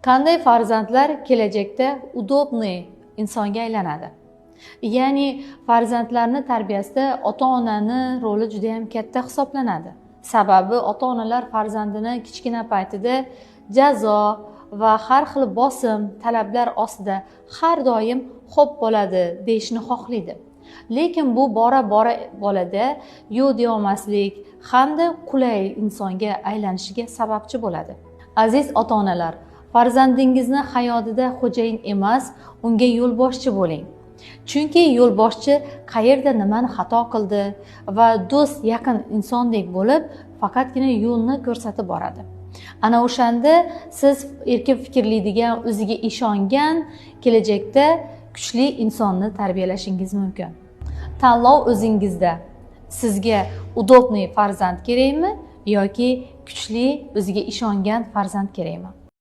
Qanday farzandlar kelajakda udobniy insonga aylanadi? Ya'ni farzandlarni tarbiyasida ota-onani roli juda ham katta hisoblanadi. Sababi ota-onalar farzandini kichkina paytida jazo va har xil bosim, talablar ostida har doim xo'p bo'ladi deyishni xohlaydi. Lekin bu bora-bora bolada yo'q deya olmaslik hamda qulay insonga aylanishiga sababchi bo'ladi. Aziz ota-onalar, farzandingizni hayotida xo'jayin emas, unga yo'lboshchi bo'ling. Chunki yo'lboshchi qayerda nimani xato qildi va do'st, yaqin insondek bo'lib, faqatgina yo'lni ko'rsatib boradi. Ana o'shanda siz erkin fikrlaydigan, o'ziga ishongan, kelajakda kuchli insonni tarbiyalashingiz mumkin. Tanlov o'zingizda. Sizga udobniy farzand kerakmi yoki kuchli, o'ziga ishongan farzand kerakmi?